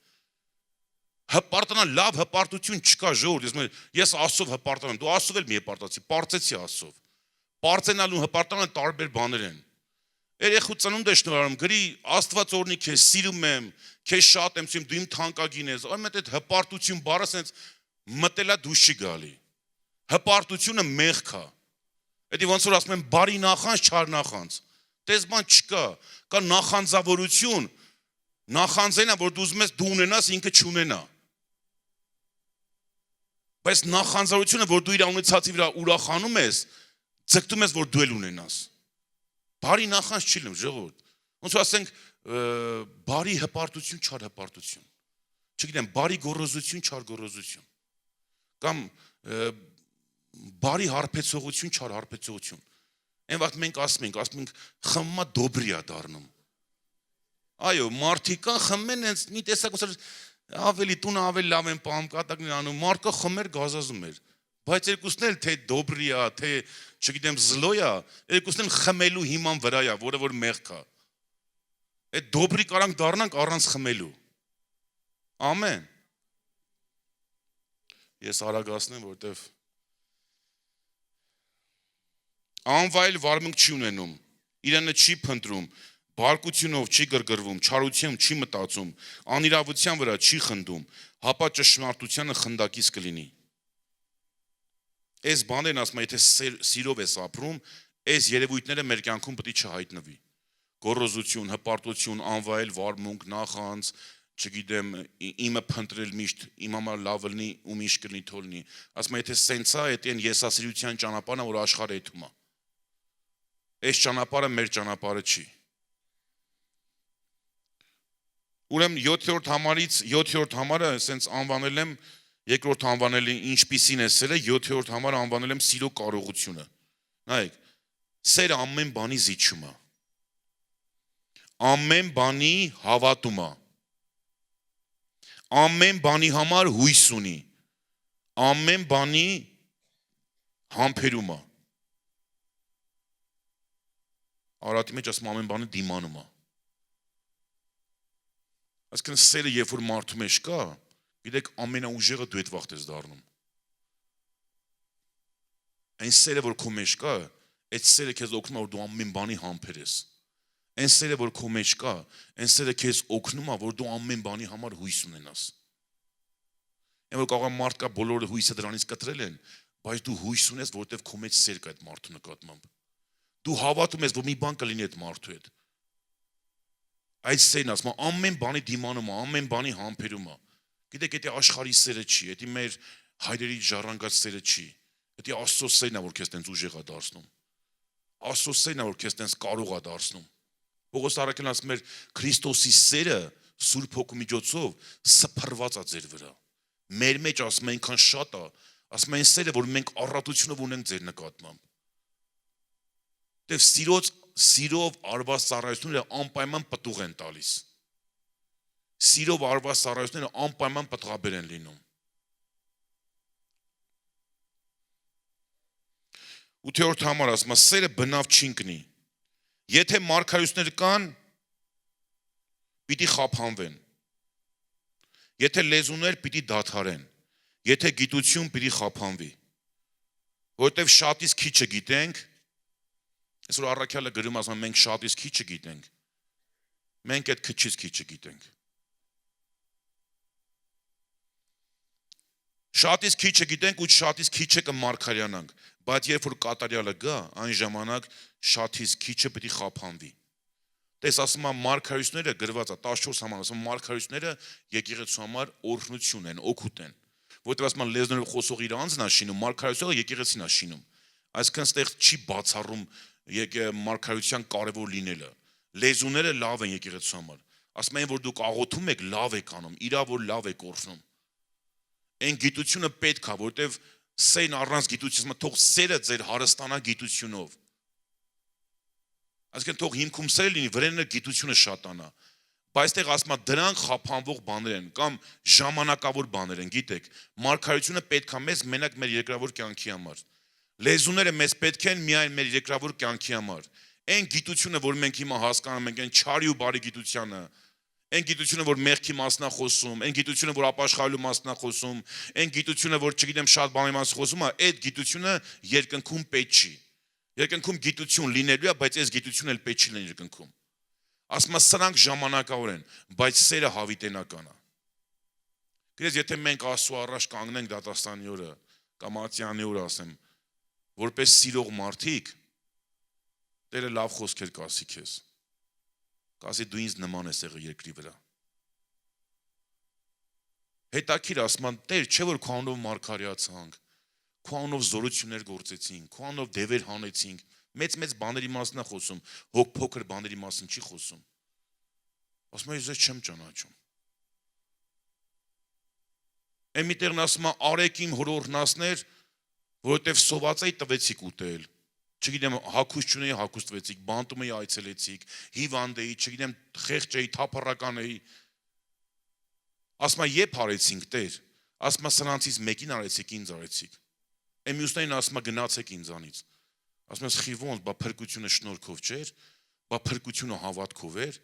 Հպարտանալ լավ հպարտություն չկա ժողովուրդ, ես Աստծով հպարտանում եմ, դու Աստծով էլ մի հպարտացի, պարծեցի Աստծով։ Պարծենալու հպարտանալը տարբեր բաներ են։ Երեխու ծնունդ է շնորհարում, գրի Աստված օրհնի քեզ, սիրում եմ, քեզ շատ եմ սիրում, դու իմ թանկագին ես։ Այդ այդ հպարտություն բառը sense մտելա դուրս չի գալի։ Հպարտությունը մեղք է։ Դա ոնց որ ասում են բարի նախանձ, չար նախանձ։ Տես բան չկա, կա նախանձավորություն։ Նախանձենա, որ դու ուզում ես դու ունենաս, ինքը չունենա։ Բայց նախանձավորությունը, որ դու իր ունեցածի վրա ուրախանում ես, ցկտում ես, որ դու էլ ունենաս։ Բարի նախանձ չի լինում, ժողովուրդ։ Ոնց որ ասենք բարի հպարտություն, չար հպարտություն։ Չգիտեմ, բարի գոռոզություն, չար գոռոզություն։ Կամ բարի հարբեցողություն, չար հարբեցողություն։ Այն վաղ մենք ասում ենք խմմա դոբրիա դառնում։ Այո, մարդիկա խմեն հենց մի տեսակ ավելի տունը ավելի լավ են պահում կատակներ անում, մարդկա խմեր գազազում էր։ Բայց երկուսն էլ թե դոբրիա, թե չգիտեմ զլոյա, երկուսն էլ խմելու հիման վրա է, որը որ մեղք է։ Այդ դոբրի կարանք դառնանք առանց խմելու։ Ամեն։ Ես արագացնեմ, որտեվ անվայել վարմունք չի ունենում, իրենը չի փնտրում, բարկությունով չի գրգռվում, չարությամբ չի մտածում, անիրավության վրա չի խնդում, հապա ճշմարտությանը խնդակից կլինի։ Այս բաներն ասում եմ, եթե սիրով ես ապրում, այս երևույթները մեր կյանքում պետք է չհայտնվի։ Գոռոզություն, հպարտություն, անվայել վարմունք, նախանձ, չգիտեմ, իմը փնտրել միշտ, իմ համար լավ լինի ու միշտ կլինի թողնի։ Ասում եմ, եթե սենց է, դա այն եսասիրության ճանապարհն է, որ աշխարհը եթում է։ Այս ճանապարհը մեր ճանապարհը չի։ Ուրեմն 7-րդ համարից 7-րդ համարը սենց անվանել եմ, երկրորդ անվանել եմ ինչպիսին է սերը, 7-րդ համարը անվանել եմ սիրո կարողությունը։ Նայեք, սերը ամեն բանի զիջում է։ Ամեն բանի հավատում է։ Ամեն բանի համար հույս ունի, ամեն բանի համբերում է։ Արատի մեջ ասում ամեն բանի դիմանում է։ Այսինքն սերը երբ որ մարդու մեջ կա, գիտեք ամենաուժեղը դու այդ վաղտ ես դառնում։ Այն սերը որ քո մեջ կա, այդ սերը քեզ օգնում է որ դու ամեն բանի համբերես։ Այն սերը որ քո մեջ կա, այն սերը քեզ օգնում է որ դու ամեն բանի համար հույս ունենաս։ Այն որ կարող է մարդ կա բոլորը հույսը դրանից կտրել են, բայց դու հույս ունես, որովհետև քո մեջ սեր կա այդ մարդու նկատմամբ։ Դու հավատում ես, որ մի բան կլինի այդ մարդու հետ։ Այդ սերն ասում է ամեն բանի դիմանում է, ամեն բանի համբերում է։ Գիտեք, դա աշխարհի սերը չի, դա մեր հայրերի ժառանգած սերը չի։ Դա Աստծո սերն է, որ քեզ տենց ուժեղ է դարձնում։ Աստծո սերն է, որ քեզ տենց կարող է դարձնում։ Պողոս առաքելն ասում էր Քրիստոսի սերը Սուրբ Հոգու միջոցով սփռված է ձեր վրա։ Մեր մեջ ասում են այնքան շատ է, ասում են սերը, որ մենք առատությունով ունենք ձեր նկատմամբ։ Դե սիրով արված ծառայությունները անպայման պտուղ են տալիս։ Սիրով արված ծառայությունները անպայման պտղաբեր են լինում։ 8-րդ համար ասում է սերը բնավ չինկնի։ Եթե մարգարեություններ կան, պիտի խափանվեն։ Եթե լեզուներ պիտի դադարեն, եթե գիտություն պիտի խափանվի, որովհետև շատից քիչը գիտենք, այսօր առաքյալը գրում ասում մենք շատից քիչը գիտենք, մենք այդ քչից քիչը գիտենք։ Շատից քիչը գիտենք ու շատից քիչը կմարգարյանանք, բայց երբ որ կատարյալը գա, այն ժամանակ շատից քիչը պիտի խափանվի։ Տես ասում է մարգարեությունները գրված է 14 համար, ասում մարգարեությունները եկեղեցու համար օրհնություն են, օգուտ են։ Որտեղ ասում են լեզուներով խոսող իր անձն է շինում, մարգարեությունը եկեղեցին է շինում։ Այսինքն այդտեղ չի բացառում մարգարեության կարևոր լինելը։ Լեզուները լավ են եկեղեցու համար։ Ասում են որ դուք աղոթում եք, լավ եք անում, իրա որ լավ եք օրհնում։ Այն գիտությունը պետք է, որտեղ սերն առանց գիտությունից, թող սերը ձեր հարստանա գիտությունով։ Այսինքն թող հիմքում սերը լինի, վրանը գիտությունը շատանա։ Բայց այդտեղ ասում է դրանք խափանվող բաներ են կամ ժամանակավոր բաներ են, գիտեք։ Մարգարեությունը պետք է մեզ մենակ մեր երկրավոր կյանքի համար։ Լեզուները մեզ պետք են միայն մեր երկրավոր կյանքի համար։ Այն գիտությունը, որ մենք հիմա հասկանում ենք, այն չարի ու բարի գիտությանը, այն գիտությունը, որ մեղքի մասն է խոսում, այն գիտությունը, որ ապաշխարելու մասն է խոսում, այն գիտությունը, որ չգիտեմ շատ բանի մաս խոսում է, այդ գիտությունը երկնքում պետք չի։ Երկնքում գիտություն լինելու է, բայց այս գիտությունը էլ պետք չի լինի երկնքում։ Ասում է սրանք ժամանակավոր են, բայց սերը հավիտենական է։ Գրես եթե մենք Աստծո առաջ կանգնենք դատաստանի օրը կամ ատյանի օրը ասեմ, որպես սիրող մարդիկ, Տերը լավ խոսքեր կասի քեզ։ Կասի դու ինձ նման ես եղել երկրի վրա։ Հետաքրիր ասում են Տեր, չէ որ քո անունով մարգարեացանք, քո անունով զորություններ գործեցինք, քո անունով դևեր հանեցինք, մեծ բաների մասն է խոսում, հոգ փոքր բաների մասին չի խոսում։ Ասում եմ ես չեմ ճանաչում։ Այն միտեղն ասում է արեք իմ հորորնասներ, որովհետև սոված էի տվեցիք ուտել։ Չգիտեմ հագուստ չունեի հագուստվեցիք, բանտում էի այցելեցիք, հիվանդ էի, չգիտեմ խեղճ էի, թափառական էի։ Ասում է երբ արեցինք Տեր, ասում է սրանցից մեկին արեցիք, ինձ արեցիք։ Այն մյուսներին ասում է գնացեք ինձանից։ Ասում ես խի ոնց, բա փրկությունը շնորհքով չէր, բա փրկությունը հավատքով էր,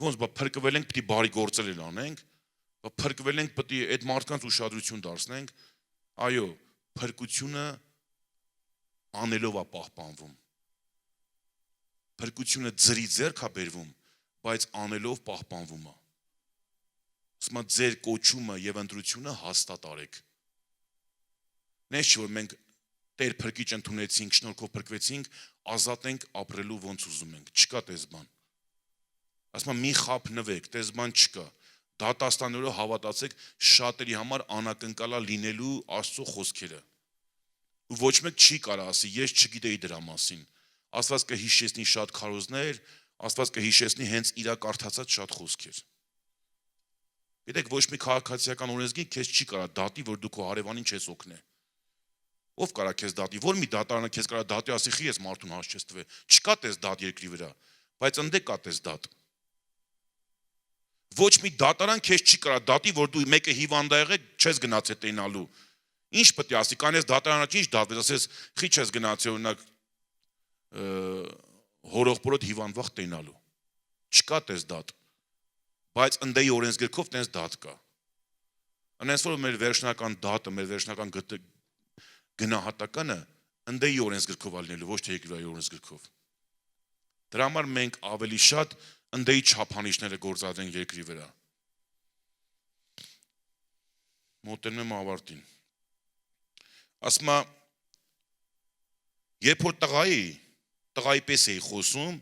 ոնց բա փրկվել ենք, պիտի բարի գործեր անենք, բա փրկվել ենք, պիտի այդ մարդկանց ուշադրություն դարձնենք։ Այո, փրկությունը անելով է պահպանվում։ Փրկությունը ձրի ձեռք է բերվում, բայց անելով պահպանվում է։ Ասում է ձեր կոչումը եւ ընտրությունը հաստատ արեք։ Նես չէ որ մենք Տեր փրկիչ ընդունեցինք, շնորհքով փրկվեցինք, ազատ ենք ապրելու ոնց ուզում ենք։ Չկա տես բան։ Ասում է մի խափ նվեք, տես բան չկա, Դատաստաններով հավատացեք, շատերի համար անակնկալ է լինելու Աստծո խոսքերը։ Ու ոչ մեկ չի կարող ասի, ես չգիտեի դրա մասին։ Աստված կհիշեցնի շատ քարոզներ, Աստված կհիշեցնի հենց իր կարդացած շատ խոսքեր։ Գիտեք, ոչ մի քաղաքացիական օրենսգիր քեզ չի կարող դատի, որ դու քո հարևանին չես օգնե։ Ով կարա քեզ դատի, որ մի դատարանը քեզ կարա դատի, ասի, խի ես մարդուն հաս չես տվել։ Չկա տես դատ երկրի վրա, բայց ընդ է կա տես դատ։ Ոչ մի դատարան քեզ չի կարա դատի, որ դու մեկը հիվանդ ա եղել, չես գնաց հետենալու։ Ինչ պետք է ասի, կանես դատարանը ինչ դատվես, ասես, խի չես գնացի օրինակ հորողբորոդ հիվանդվախ տենալու։ Չկա տես դատ։ Բայց ընդեի օրենսգրքով տես դատ կա։ Անես որ մեր վերջնական դատը, մեր վերջնական գնահատականը ընդեի օրենսգրքով ալնելու, ոչ թե երկրի օրենսգրքով։ Դրա համար մենք ավելի շատ ընդեի չափանիշները գործադրենք երկրի վրա։ Մոտենում եմ ավարտին։ Ասում եմ, երբ որ տղայի պես էի խոսում,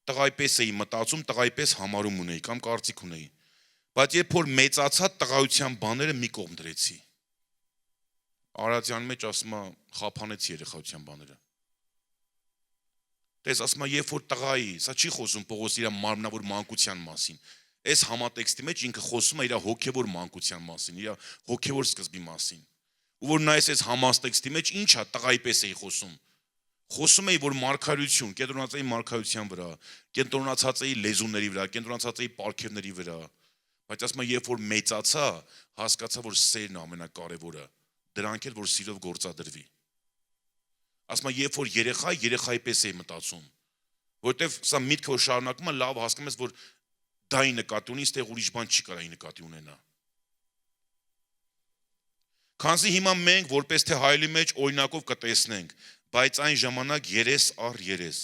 տղայի պես էի մտածում, տղայի պես համարում ունեի կամ կարծիք ունեի։ Բայց երբ որ մեծացա, տղայության բաները մի կողմ դրեցի։ Արարատյան մեջ ասում եմ, խափանեցի երեխայության բաները։ Տես ասում եմ, երբ որ տղայի, սա չի խոսում Պողոս իր մարմնավոր մանկության մասին։ Այս համատեքստի մեջ ինքը խոսում է իր հոգևոր մանկության մասին, իր հոգևոր սկզբի մասին։ Ու որ նայես այս համատեքստի մեջ ինչ է տղայի պես էի խոսում։ Խոսում էի, որ մարգարություն, կենտրոնացած էի մարգարության վրա, կենտրոնացած էի լեզուների վրա, կենտրոնացած էի պարգևների վրա։ Բայց ասում եմ, երբ որ մեծացա, հասկացա, որ սերն է ամենակարևորը, դրանք էլ որ սիրով գործադրվի։ Ասում եմ, երբ որ երեխայի պես էի մտածում, որովհետև սա միտքը որ շարունակում է, լավ հասկանում ես, որ դա ի նկատի ունի, այստեղ ուրիշ բան չի կարող ի նկատի ունենա։ Քանզի հիմա մենք որպես թե հայելի մեջ օրինակով կտեսնենք, բայց այն ժամանակ երես առ երես։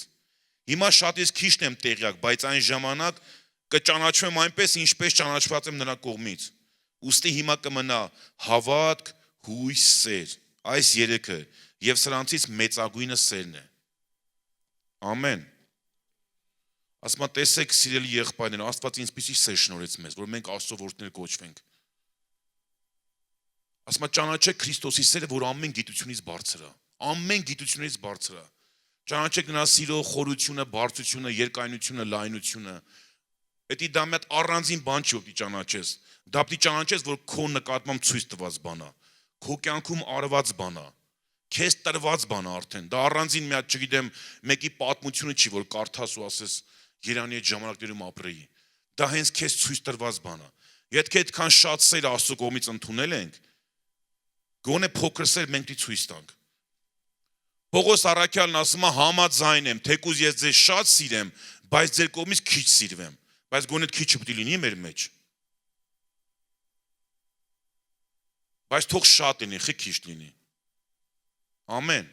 Հիմա շատից քիչն եմ տեղյակ, բայց այն ժամանակ կճանաչվեմ այնպես, ինչպես ճանաչված եմ նրա կողմից։ Ուստի հիմա կմնա հավատք, հույս, սեր, այս երեքը, եւ սրանցից մեծագույնը սերն է։ Ամեն։ Ասում եմ, տեսեք սիրելի եղբայրներ, Աստված ինձպիսի սեր շնորհեց մեզ, որ մենք Աստծո որդիներ կոչվենք։ Ասում եմ, ճանաչեք Քրիստոսի սերը, որ ամեն գիտությունից բարձր է։ Ամեն գիտությունից բարձր է։ Ճանաչեք նրա սիրո խորությունը, բարձրությունը, երկայնությունը, լայնությունը։ Պետք է դա մի հատ առանձին բան չի, որ դի ճանաչես։ Դա պետք է ճանաչես, որ քո նկատմամբ ցույց տված բան է։ Քո կյանքում արված բան է։ Քեզ տրված բան է արդեն։ Դա առանձին մի հատ, չգիտեմ, մեկի պատմությունը չի, որ կարդաս ու ասես Երանի այդ ժամանակներում ապրեի։ Դա հենց քեզ ցույց տրված բան է։ Եթե այդքան շատ սեր Աստծո կողմից ընդունել ենք, գոնե փոքր սեր մենք դի ցույց տանք։ Պողոս առաքյալն ասում է համաձայն եմ, թեկուզ ես ձեզ շատ սիրեմ, բայց ձեր կողմից քիչ սիրվեմ, բայց գոնե այդ քիչը պետք է լինի մեր մեջ։ Բայց թող շատ լինի, խի քիչ լինի։ Ամեն։